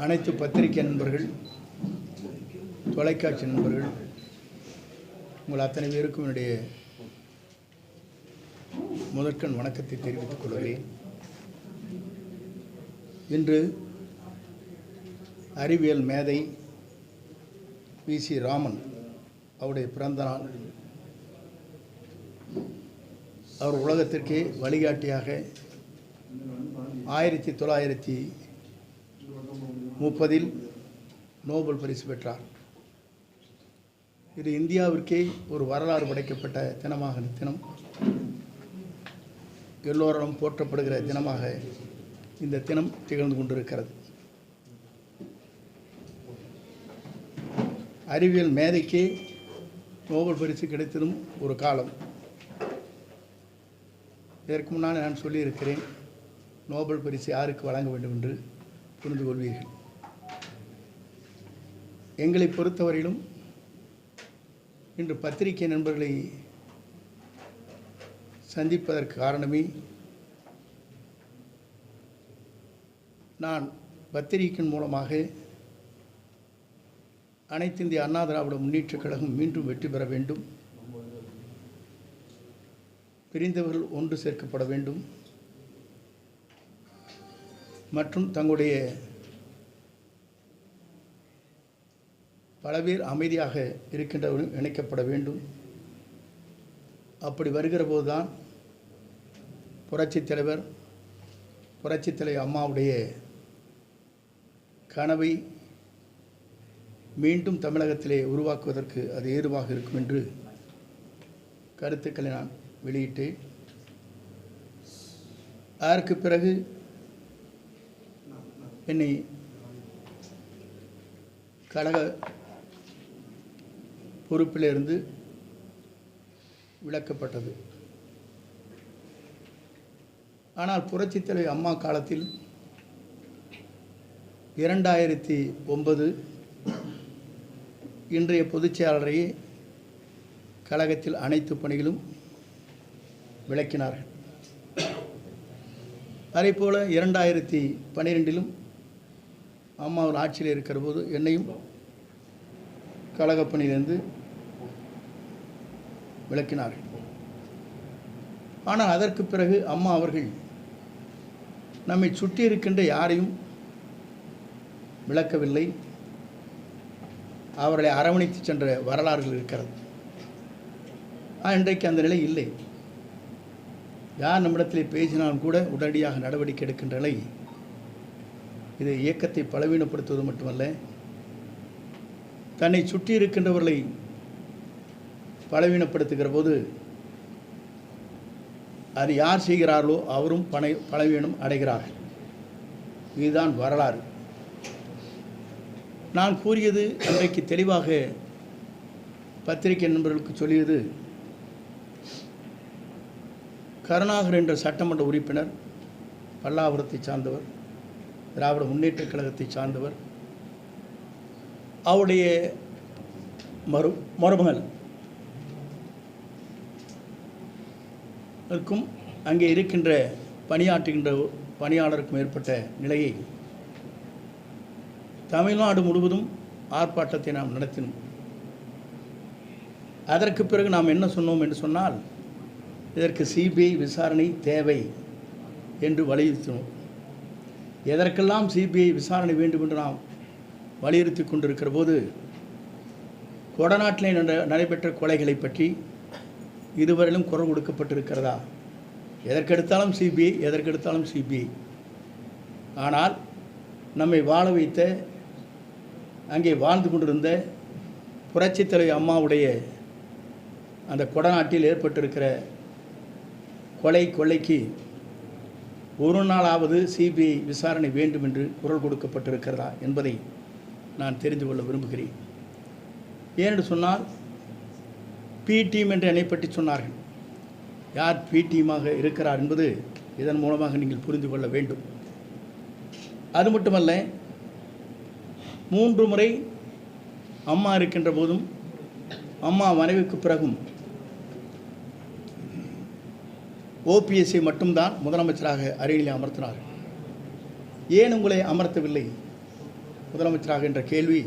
அனைத்து பத்திரிகை நண்பர்கள், தொலைக்காட்சி நண்பர்கள், உங்கள் அத்தனை பேருக்கும் என்னுடைய முதற்கண் வணக்கத்தை தெரிவித்துக் கொள்கிறேன். இன்று அறிவியல் மேதை வி.சி. ராமன் அவருடைய பிறந்த நாள். அவர் உலகத்திற்கே வழிகாட்டியாக 1930 நோபல் பரிசு பெற்றார். இது இந்தியாவிற்கே ஒரு வரலாறு படைக்கப்பட்ட தினமாக தினம், எல்லோரும் போற்றப்படுகிற தினமாக இந்த தினம் திகழ்ந்து கொண்டிருக்கிறது. அறிவியல் மேதைக்கே நோபல் பரிசு கிடைத்ததும் ஒரு காலம். இதற்கு முன்னால் நான் சொல்லியிருக்கிறேன், நோபல் பரிசு யாருக்கு வழங்க வேண்டும் என்று புரிந்து கொள்வீர்கள். எங்களை பொறுத்தவரையிலும் இன்று பத்திரிகை நண்பர்களை சந்திப்பதற்கு காரணமே, நான் பத்திரிகையின் மூலமாக அனைத்து இந்திய அண்ணா திராவிட முன்னேற்றக் கழகம் மீண்டும் வெற்றி பெற வேண்டும், பிரிந்தவர்கள் ஒன்று சேர்க்கப்பட வேண்டும் மற்றும் தங்களுடைய பல பேர் அமைதியாக இருக்கின்றவர்கள் இணைக்கப்பட வேண்டும். அப்படி வருகிற போதுதான் புரட்சித் தலைவர் அம்மாவுடைய கனவை மீண்டும் தமிழகத்திலே உருவாக்குவதற்கு அது ஏதுவாக இருக்கும் என்று கருத்துக்களை நான் வெளியிட்டேன். அதற்கு பிறகு என்னை கழக பொறுப்பிலிருந்து விலக்கப்பட்டது. ஆனால் புரட்சித் தலைவர் அம்மா காலத்தில் 2009 இன்றைய பொதுச் செயலாளரையே கழகத்தில் அனைத்து பணிகளும் விளக்கினார்கள். அதேபோல் 2012 அம்மா ஒரு ஆட்சியில் இருக்கிற போது என்னையும் கழகப் பணியிலிருந்து விளக்கினார்கள். ஆனால் அதற்கு பிறகு அம்மா அவர்கள் நம்மை சுற்றி இருக்கின்ற யாரையும் விளக்கவில்லை. அவர்களை அரவணைத்து சென்ற வரலாறுகள் இருக்கிறது. இன்றைக்கு அந்த நிலை இல்லை. யார் நம்மிடத்தில் பேசினாலும் கூட உடனடியாக நடவடிக்கை எடுக்கின்ற நிலை. இது இயக்கத்தை பலவீனப்படுத்துவது மட்டுமல்ல, தன்னை சுற்றி இருக்கின்றவர்களை பலவீனப்படுத்துகிற போது அது யார் செய்கிறார்களோ அவரும் பலவீனம் அடைகிறார்கள். இதுதான் வரலாறு. நான் கூறியது அன்றைக்கு தெளிவாக பத்திரிகை நண்பர்களுக்கு சொல்லியது, கருணாகர் என்ற சட்டமன்ற உறுப்பினர், பல்லாவரத்தை சார்ந்தவர், திராவிட முன்னேற்றக் கழகத்தை சார்ந்தவர். அவருடைய மருமகள் அங்கே இருக்கின்ற பணியாற்றுகின்ற பணியாளருக்கும் ஏற்பட்ட நிலையை தமிழ்நாடு முழுவதும் ஆர்ப்பாட்டத்தை நாம் நடத்தினோம். அதற்கு பிறகு நாம் என்ன சொன்னோம் என்று சொன்னால், இதற்கு சிபிஐ விசாரணை தேவை என்று வலியுறுத்தினோம். எதற்கெல்லாம் சிபிஐ விசாரணை வேண்டும் என்று நாம் வலியுறுத்தி கொண்டிருக்கிற போது, கொடநாட்டிலே நடைபெற்ற கொலைகளை பற்றி இதுவரையிலும் குரல் கொடுக்கப்பட்டிருக்கிறதா? எதற்கெடுத்தாலும் சிபிஐ. ஆனால் நம்மை வாழ வைத்த, அங்கே வாழ்ந்து கொண்டிருந்த புரட்சித் தலைவர் அம்மாவுடைய அந்த கொடநாட்டில் ஏற்பட்டிருக்கிற கொள்ளைக்கு ஒரு நாளாவது சிபிஐ விசாரணை வேண்டும் என்று குரல் கொடுக்கப்பட்டிருக்கிறதா என்பதை நான் தெரிந்து கொள்ள விரும்புகிறேன். ஏனென்று சொன்னால், பி டீம் என்று என்னை பற்றி சொன்னார்கள். யார் பி டீமாக இருக்கிறார் என்பது இதன் மூலமாக நீங்கள் புரிந்து கொள்ள வேண்டும். அது மட்டுமல்ல, 3 முறை அம்மா இருக்கின்ற போதும், அம்மா மறைவுக்கு பிறகும் ஓபிஎஸ்ஐ மட்டும்தான் முதலமைச்சராக அருகிலே அமர்த்தினார். ஏன் உங்களை அமர்த்தவில்லை? முதலமைச்சராக என்ற கேள்வி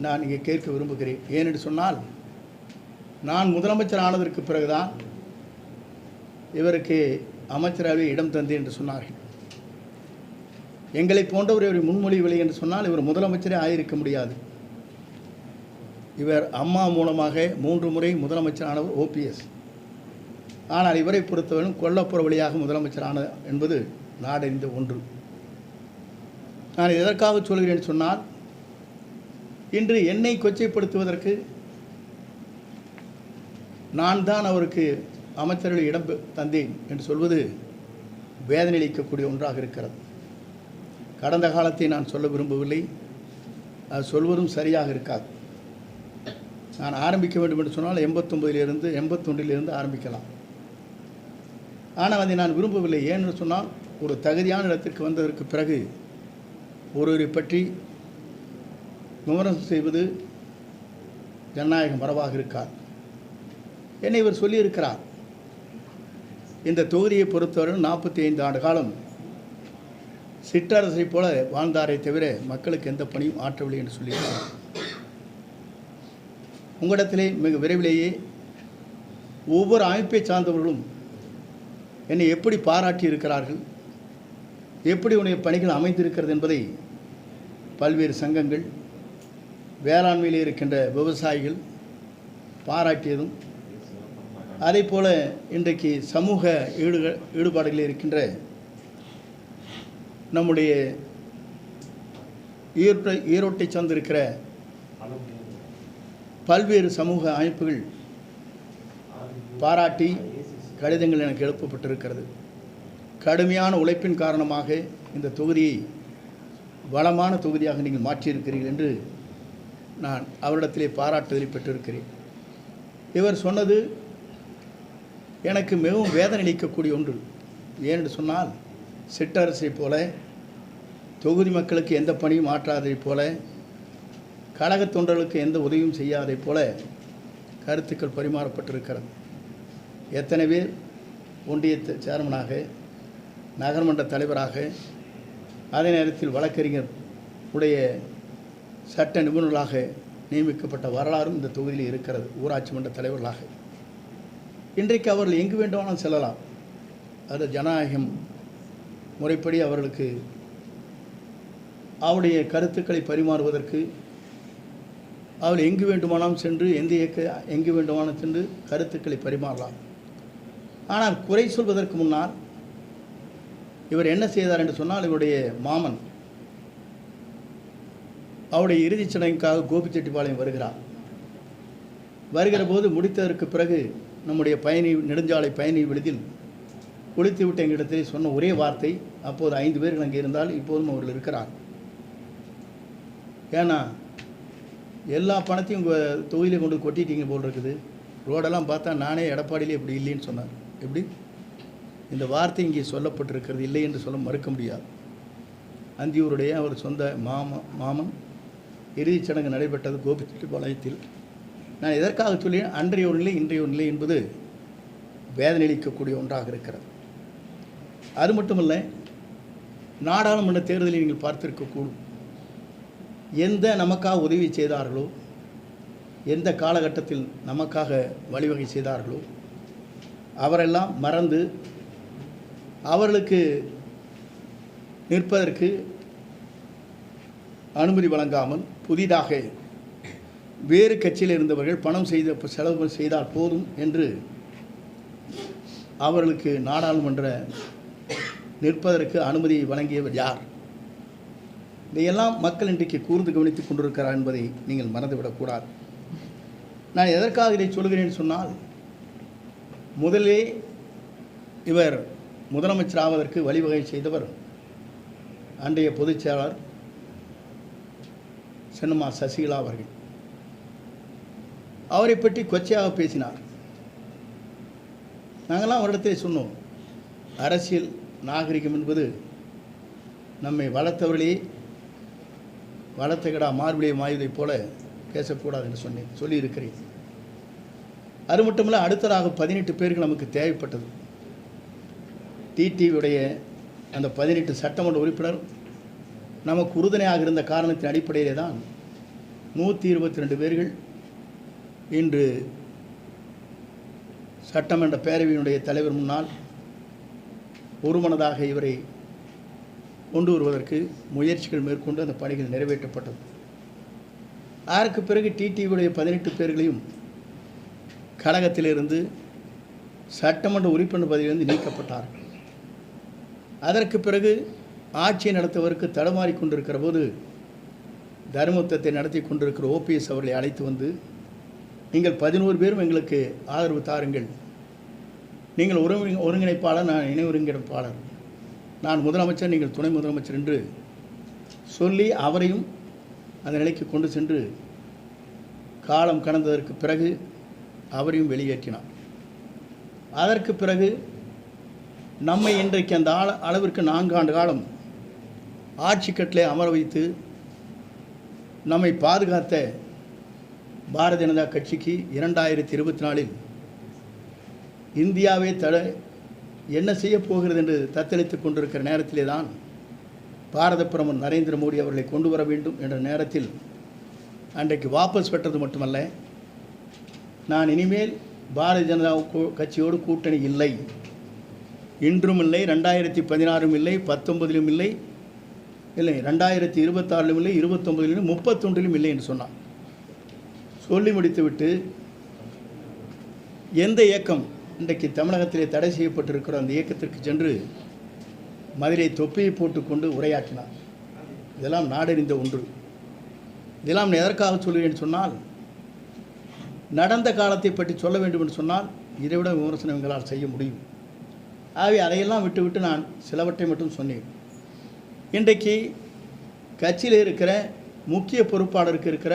நான் இங்கே கேட்க விரும்புகிறேன். ஏனென்று சொன்னால், நான் முதலமைச்சர் ஆனதற்கு பிறகுதான் இவருக்கு அமைச்சரவை இடம் தந்தேன் என்று சொன்னார்கள். எங்களை போன்றவர் இவரை முன்மொழிவில்லை என்று சொன்னால் இவர் முதலமைச்சரே ஆகியிருக்க முடியாது. இவர் அம்மா மூலமாக 3 முறை முதலமைச்சரானவர் OPS. ஆனால் இவரை பொறுத்தவரை கொல்லப்புற வழியாக முதலமைச்சரான என்பது நாடறிந்த ஒன்று. நான் எதற்காக சொல்கிறேன் சொன்னால், இன்று என்னை கொச்சைப்படுத்துவதற்கு நான் தான் அவருக்கு அமைச்சர்கள் இடம் தந்தேன் என்று சொல்வது வேதனை அளிக்கக்கூடிய ஒன்றாக இருக்கிறது. கடந்த காலத்தை நான் சொல்ல விரும்பவில்லை, அது சொல்வதும் சரியாக இருக்காது. நான் ஆரம்பிக்க வேண்டும் என்று சொன்னால் 89 81 ஆரம்பிக்கலாம். ஆனால் அதை நான் விரும்பவில்லை. ஏன்னு சொன்னால், ஒரு தகுதியான இடத்திற்கு வந்ததற்கு பிறகு ஒருவரை பற்றி விமர்சனம் செய்வது ஜனநாயக மரபாக இருக்காது. என்னை இவர் சொல்லியிருக்கிறார், இந்த தொகுதியை பொறுத்தவரை 45 ஆண்டு காலம் சிற்றரசை போல வாழ்ந்தாரை தவிர மக்களுக்கு எந்த பணியும் ஆற்றவில்லை என்று சொல்லியிருக்கிறார். உங்களிடத்திலே மிக விரைவிலேயே ஒவ்வொரு அமைப்பை சார்ந்தவர்களும் என்னை எப்படி பாராட்டி இருக்கிறார்கள், எப்படி உன்னுடைய பணிகள் அமைந்திருக்கிறது என்பதை பல்வேறு சங்கங்கள், வேளாண்மையில் இருக்கின்ற விவசாயிகள் பாராட்டியதும், அதே போல் இன்றைக்கு சமூக ஈடுபாடுகளில் இருக்கின்ற நம்முடைய ஈரோட்டை சார்ந்திருக்கிற பல்வேறு சமூக அமைப்புகள் பாராட்டி கடிதங்கள் எனக்கு எழுப்பப்பட்டிருக்கிறது. கடுமையான உழைப்பின் காரணமாக இந்த தொகுதியை வளமான தொகுதியாக நீங்கள் மாற்றியிருக்கிறீர்கள் என்று நான் அவரிடத்திலே பாராட்டுதலை பெற்றிருக்கிறேன். இவர் சொன்னது எனக்கு மிகவும் வேதனை அளிக்கக்கூடிய ஒன்று. ஏனென்று சொன்னால், சிற்றரசை போல தொகுதி மக்களுக்கு எந்த பணியும் ஆற்றாதைப் போல, கழகத் தொண்டர்களுக்கு எந்த உதவியும் செய்யாதைப் போல கருத்துக்கள் பரிமாறப்பட்டிருக்கிறது. எத்தனை பேர் ஒன்றிய சேர்மனாக, நகர்மன்ற தலைவராக, அதே நேரத்தில் வழக்கறிஞர் உடைய சட்ட நிபுணர்களாக நியமிக்கப்பட்ட வரலாறும் இந்த தொகுதியில் இருக்கிறது. ஊராட்சி மன்ற தலைவர்களாக இன்றைக்கு அவர்கள் எங்கு வேண்டுமானாலும் செல்லலாம். அது ஜனநாயகம் முறைப்படி அவர்களுக்கு அவருடைய கருத்துக்களை பரிமாறுவதற்கு அவள் எங்கு வேண்டுமானாலும் சென்று எங்கு வேண்டுமானாலும் சென்று கருத்துக்களை பரிமாறலாம். ஆனால் குறை சொல்வதற்கு முன்னால் இவர் என்ன செய்தார் என்று சொன்னால், இவருடைய மாமன் அவருடைய இறுதிச் சடங்குக்காக கோபிச்செட்டிப்பாளையம் வருகிற போது முடித்ததற்கு பிறகு நம்முடைய நெடுஞ்சாலை பயணி விடுதியில் குளித்துவிட்ட எங்களிடத்தில் சொன்ன ஒரே வார்த்தை, அப்போது 5 பேர்கள் அங்கே இருந்தால் இப்போதும் அவர்கள் இருக்கிறார். ஏன்னா எல்லா பணத்தையும் உங்கள் தொகுதியில் கொண்டு கொட்டிட்டீங்க போல் இருக்குது, ரோடெல்லாம் பார்த்தா நானே எடப்பாடியிலே இப்படி இல்லைன்னு சொன்னார். எப்படி இந்த வார்த்தை இங்கே சொல்லப்பட்டிருக்கிறது, இல்லை என்று சொல்ல மறுக்க முடியாது. அந்தியூருடைய அவர் சொந்த மாமன் இறுதிச் சடங்கு நடைபெற்றது கோபிச்செட்டிப்பாளையத்தில். நான் எதற்காக சொல்லி, அன்றைய ஒரு நிலை இன்றைய ஒரு நிலை என்பது வேதனை அளிக்கக்கூடிய ஒன்றாக இருக்கிறது. அது மட்டுமல்ல, நாடாளுமன்ற தேர்தலில் நீங்கள் பார்த்திருக்கக்கூடும், எந்த நமக்காக உதவி செய்தார்களோ, எந்த காலகட்டத்தில் நமக்காக வழிவகை செய்தார்களோ அவரெல்லாம் மறந்து அவர்களுக்கு நிற்பதற்கு அனுமதி வழங்காமல் புதிதாக வேறு கட்சியில் இருந்தவர்கள் பணம் செலவு செய்தால் போதும் என்று அவர்களுக்கு நாடாளுமன்ற நிற்பதற்கு அனுமதி வழங்கியவர் யார்? இதையெல்லாம் மக்கள் இன்றைக்கு கூர்ந்து கவனித்துக் கொண்டிருக்கிறார் என்பதை நீங்கள் மறந்துவிடக்கூடாது. நான் எதற்காக இதை சொல்கிறேன் சொன்னால், முதலே இவர் முதலமைச்சர் ஆவதற்கு வழிவகை செய்தவர் அன்றைய பொதுச் செயலாளர் சென்னம்மா சசிகலா அவர்கள். அவரை பற்றி கொச்சையாக பேசினார். நாங்கள்லாம் அவரிடத்தில் சொன்னோம், அரசியல் நாகரிகம் என்பது நம்மை வளர்த்தவர்களே வளர்த்த கிடா மார்பிலே மாயுதைப் போல பேசக்கூடாது என்று சொல்லியிருக்கிறேன். அது மட்டுமல்ல, அடுத்ததாக 18 பேருக்கு நமக்கு தேவைப்பட்டது. டிடிவியுடைய அந்த 18 சட்டமன்ற உறுப்பினர் நமக்கு உறுதுணையாக இருந்த காரணத்தின் அடிப்படையிலே தான் 122 பேர்கள் இன்று சட்டமன்ற பேரவையினுடைய தலைவர் முன்னால் ஒருமனதாக இவரை கொண்டு வருவதற்கு முயற்சிகள் மேற்கொண்டு அந்த பணிகள் நிறைவேற்றப்பட்டது. அதற்கு பிறகு டிடிவியுடைய 18 பேர்களையும் கழகத்திலிருந்து சட்டமன்ற உறுப்பினர் பதவியிலிருந்து நீக்கப்பட்டார்கள். அதற்கு பிறகு ஆட்சியை நடத்துவதற்கு தடுமாறி கொண்டிருக்கிற போது தர்மயுத்தத்தை நடத்தி கொண்டிருக்கிற ஓபிஎஸ் அவர்களை அழைத்து வந்து, நீங்கள் 11 பேரும் எங்களுக்கு ஆதரவு தாருங்கள், நீங்கள் ஒருங்கிணைப்பாளர், நான் இணை ஒருங்கிணைப்பாளர், நான் முதலமைச்சர், நீங்கள் துணை முதலமைச்சர் என்று சொல்லி அவரையும் அந்த நிலைக்கு கொண்டு சென்று காலம் கடந்ததற்கு பிறகு அவரையும் வெளியேற்றினார். அதற்கு பிறகு நம்மை இன்றைக்கு அந்த அளவிற்கு 4 ஆண்டு காலம் ஆட்சி கட்டிலே அமர வைத்து நம்மை பாதுகாத்த பாரதிய ஜனதா கட்சிக்கு 2024 இந்தியாவே என்ன செய்ய போகிறது என்று தத்தளித்துக் கொண்டிருக்கிற நேரத்திலே தான் பாரத பிரதமர் நரேந்திர மோடி அவர்களை கொண்டு வர வேண்டும் என்ற நேரத்தில் அன்றைக்கு வாபஸ் பெற்றது மட்டுமல்ல, நான் இனிமேல் பாரதிய ஜனதா கட்சியோடு கூட்டணி இல்லை, இன்றும் இல்லை, 2016 இல்லை, 19 இல்லை, 2026 இல்லை, 29 31 இல்லை என்று சொன்னார். சொல்லி முடித்துவிட்டு எந்த இயக்கம் இன்றைக்கு தமிழகத்திலே தடை செய்யப்பட்டிருக்கிற அந்த இயக்கத்திற்கு சென்று மதுரை தொப்பியை போட்டுக்கொண்டு உரையாற்றினார். இதெல்லாம் நாடறிந்த ஒன்று. இதெல்லாம் எதற்காக சொல்கிறேன் சொன்னால், நடந்த காலத்தை பற்றி சொல்ல வேண்டும் என்று சொன்னால் இதைவிட விமர்சனம் எங்களால் செய்ய முடியும். ஆகவே அதையெல்லாம் விட்டுவிட்டு நான் சிலவற்றை மட்டும் சொன்னேன். இன்றைக்கு கட்சியில் இருக்கிற முக்கிய பொறுப்பாளருக்கு இருக்கிற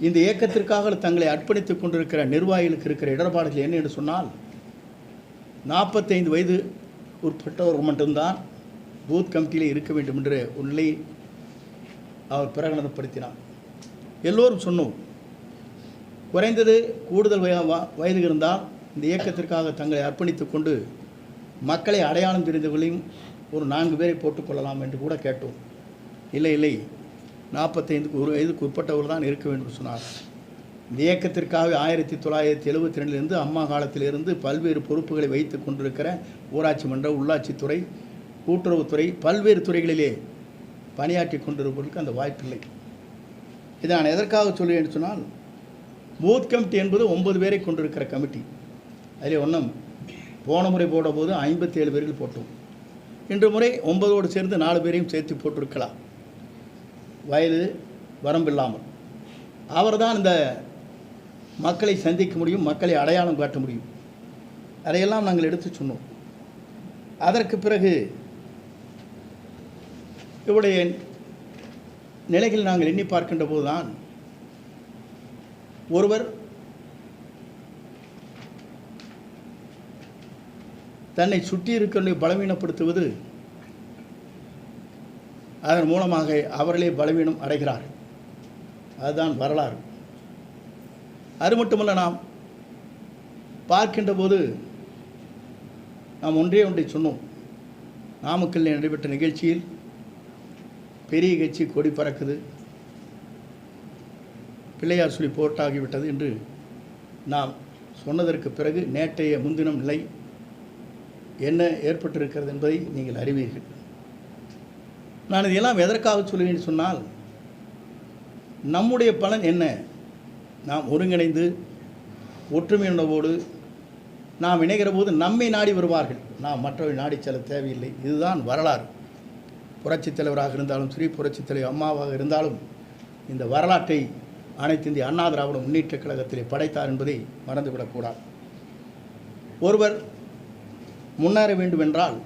இந்த இயக்கத்திற்காக தங்களை அர்ப்பணித்துக் கொண்டிருக்கிற நிர்வாகிகளுக்கு இருக்கிற இடர்பாடுகள் என்ன என்று சொன்னால், 45 வயது உட்பட்டவர்கள் மட்டும்தான் பூத் கமிட்டியில் இருக்க வேண்டும் என்ற ஒரு நிலையை அவர் பிரகடனப்படுத்தினார். எல்லோரும் சொன்னோம், குறைந்தது கூடுதல் வயது இருந்தால் இந்த இயக்கத்திற்காக தங்களை அர்ப்பணித்துக் கொண்டு மக்களை அடையாளம் தெரிந்தவர்களையும் ஒரு 4 பேரை போட்டுக்கொள்ளலாம் என்று கூட கேட்டோம். இல்லை, 45 வயதுக்கு உட்பட்டவர்கள் தான் இருக்க வேண்டும் சொன்னார். இந்த இயக்கத்திற்காக 1972 அம்மா காலத்திலிருந்து பல்வேறு பொறுப்புகளை வைத்து கொண்டிருக்கிற ஊராட்சி மன்ற, உள்ளாட்சித்துறை, கூட்டுறவுத்துறை, பல்வேறு துறைகளிலே பணியாற்றி கொண்டிருப்பதற்கு அந்த வாய்ப்பில்லை. இதை நான் எதற்காக சொல்கிறேன் சொன்னால், பூத் கமிட்டி என்பது 9 பேரை கொண்டிருக்கிற கமிட்டி. அதிலே ஒன்றும் போன முறை போடும்போது 57 பேர்கள் போட்டோம். இன்று முறை 9ஓடு சேர்ந்து 4 பேரையும் சேர்த்து போட்டிருக்கலாம், வயது வரம்பில்லாமல். அவர்தான் இந்த மக்களை சந்திக்க முடியும், மக்களை அடையாளம் காட்ட முடியும். அதையெல்லாம் நாங்கள் எடுத்து சொன்னோம். அதற்கு பிறகு இவருடைய நிலைகள் நாங்கள் எண்ணி பார்க்கின்ற போதுதான் ஒருவர் தன்னை சுற்றி இருக்கிறவர்களை பலவீனப்படுத்துவது, அதன் மூலமாக அவர்களே பலவீனம் அடைகிறார்கள். அதுதான் வரலாறு. அது மட்டுமல்ல, நாம் பார்க்கின்ற போது நாம் ஒன்றை சொன்னோம். நாமக்கல்லில் நடைபெற்ற நிகழ்ச்சியில் பெரிய கட்சி கொடி பறக்குது, பிள்ளையார் சொல்லி போர்ட்டாகிவிட்டது என்று நாம் சொன்னதற்கு பிறகு நேற்றைய முன்தினம் நிலை என்ன ஏற்பட்டிருக்கிறது என்பதை நீங்கள் அறிவீர்கள். நான் இதெல்லாம் எதற்காக சொல்கிறேன் சொன்னால், நம்முடைய பலன் என்ன? நாம் ஒருங்கிணைந்து ஒற்றுமை உணர்வோடு நாம் இணைகிற போது நம்மை நாடி வருவார்கள், நாம் மற்றவர்கள் நாடி செல்ல தேவையில்லை. இதுதான் வரலாறு. புரட்சித் தலைவராக இருந்தாலும் சரி, புரட்சித் தலைவர் அம்மாவாக இருந்தாலும் இந்த வரலாற்றை அனைத்து இந்திய அண்ணா திராவிட முன்னேற்றக் கழகத்திலே படைத்தார் என்பதை மறந்துவிடக்கூடாது. ஒருவர் முன்னேற வேண்டும் என்றால்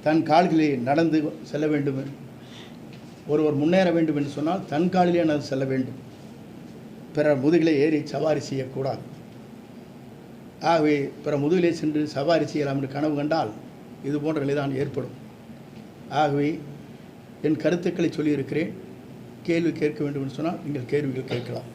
தன் கால்களிலே நடந்து செல்ல வேண்டும். ஒருவர் முன்னேற வேண்டும் என்று சொன்னால் தன் காலிலே நடந்து செல்ல வேண்டும், பிறர் முதுகிலே ஏறி சவாரி செய்யக்கூடாது. ஆகவே பிற முதுகிலே சென்று சவாரி செய்யலாம் என்று கனவு கண்டால் இது போன்ற நிலைதான் ஏற்படும். ஆகவே என் கருத்துக்களை சொல்லியிருக்கிறேன். கேள்வி கேட்க வேண்டும் என்று சொன்னால் நீங்கள் கேள்விகள் கேட்கலாம்.